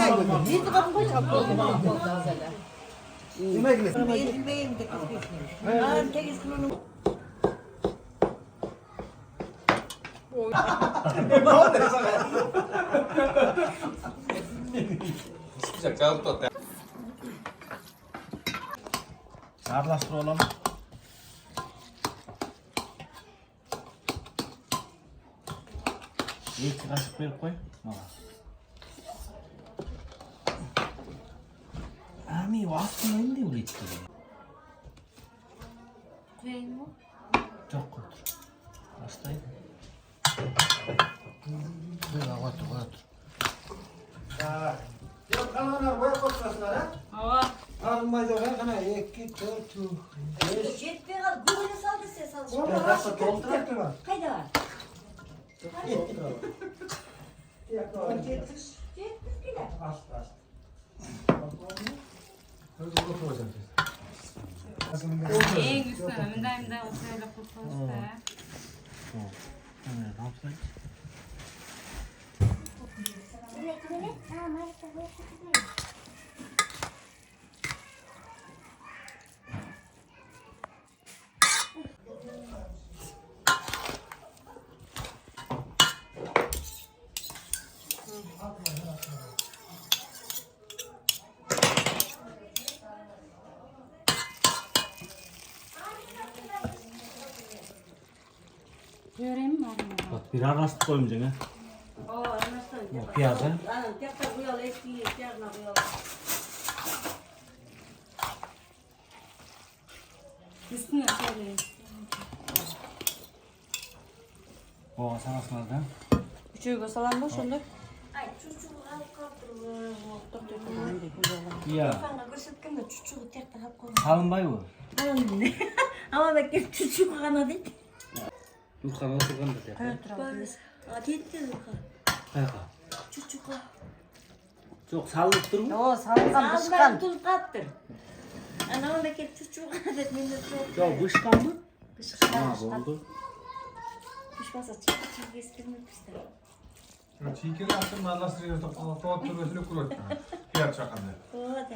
Bir de kapı koy kapı. Yemek mi? Ezilmeyeyim de kapı. Ben tek ismini Sıcak çağırıp tut. Ağırlaştıralım. İki kaşık verip koy. Ami vakti indi ulit kiri. koyayım mı? Çok kötü. Hastayım. Böyle otur. Yok kalanlar boya koşmasınlar ha? Hava. Almayız o kana 2, 4, 5. Jet bir al. Gülünü saldı ses al. Orada nasıl doldurak mı var? Kayda var. Yetiş. Jet bir gider. Asla. Hadi oturacağım siz. En güzel. Mündayımda oturayla kurtuluşta. Ne yapsak? Göreyim mi? Bak bir arası koymayacaksın ha. O anasını. Piyaz ha. Anam tekrar bu yol eski yerine bu yol. Üstüne şöyle. O sana ısmarladı. Küçüğü basalan boş olur. Ay çocuğu alıp kaptırır. Ya. Sana gösterdim de çocuğu tekrar hap koy. Kalın bay bu. Ama belki çocuğu kana değil. Yukarı oturgan da tekrar. Böyle adetli Kayka. çocuğu. Çok sallıp durma. O salgan Sağdan tuz kattır. Anam belki çocuğu kana değil. Millet Ya bışkan mı? Kışkırtma. Ha oldu. Kışmasa çiğ kestirmek istedim. Çiğkeri attım ben nasıl yiyorsun? Tuğat türbesini kuruttum. Fiyat çakandı. O da.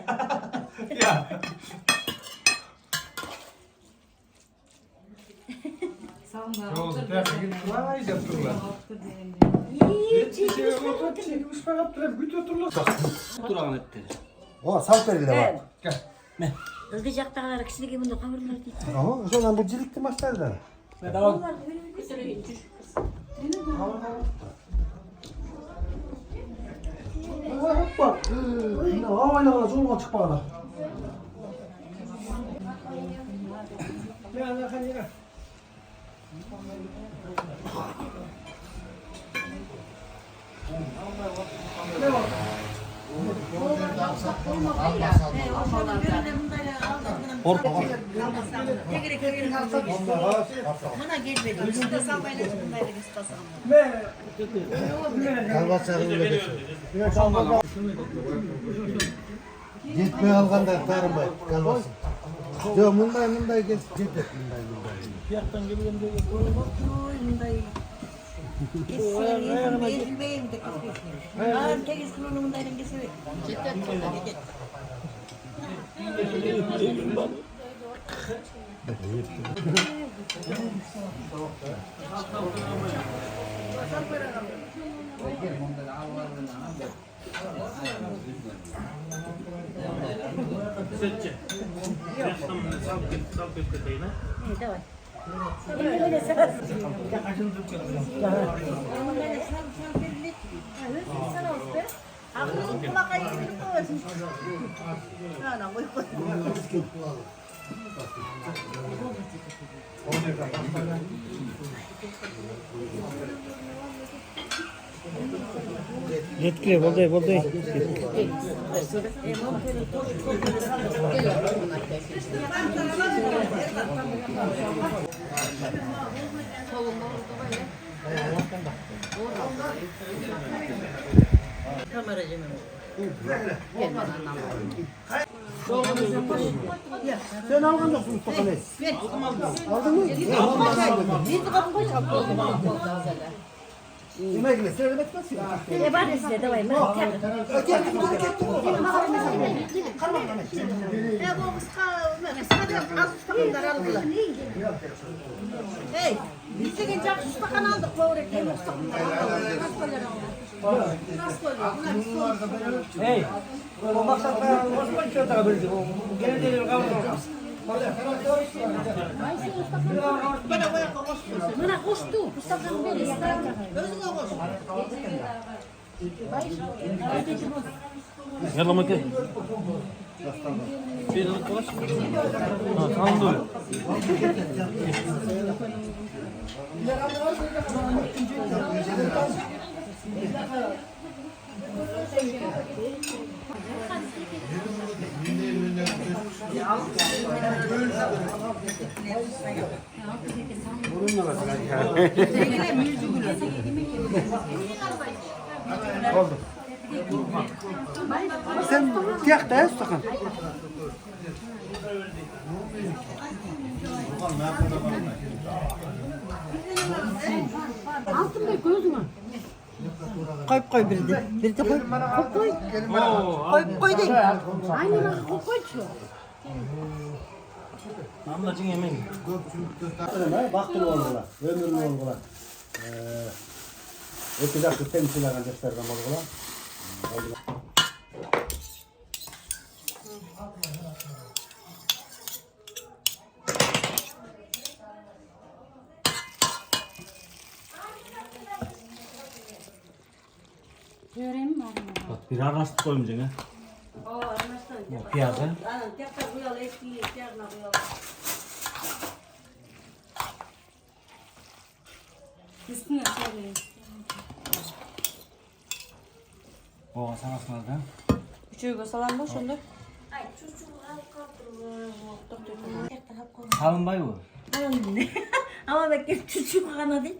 Ya. salgan. Yolda tersi git. Vay yaptırlar. İyi çiğ Durağın etti. O salperili var. Gel. Ilgıcak dağlar kişilik gibi bunu kavurlar diye. Ama o zaman bu cilikli maçlar da. Onlar böyle bir sürü incir. Bak. Ne havayla solma çık bana. Bana gelmedi. Şimdi salmayla çıkmayla gitsin. Gitmeye algan da tarım bay. Kalmasın. Yok bunday gel. Git et bunday. Fiyattan geliyorum diye. Ezilmeyeyim de kapı. Ben tek ismini bundayım kesip. Yetkili bolday. Kameracı mı? Sen algan da Mustafa ne? Aldın mı? Bir de kapı koy kapı. Yemek mi? Sen yemek nasıl? Var ya size davayım. Hey, biz de genç ustakan aldık bu oraya. Hey. O maksatla Osman çöğütüne bildi. Gene değil kalmıyor. Bana koştu. Ustakan böyle. Özüne koş. Yalla mı ki? Bir dalık var. Ha, tamam dur. Oldu. Sen yak da ustakan. Altın Bey gözüme. Koy bir de. Bir de koy. Koy değil. Aynı bak koy şu. Namlacın yemeği. Baktım oğluna. Ömürlü oğluna. Öteki dakika temsil arkadaşlardan oğluna. Göreyim mi? Bak bir arası koymayacaksın ha. Piyaz ha. Üstüne söyleyin. O sana ısmarladı. Küçüğü salam boş oldu. Ay çocuğu al kaldır. Kalın bay bu. Ama belki küçük kana değil.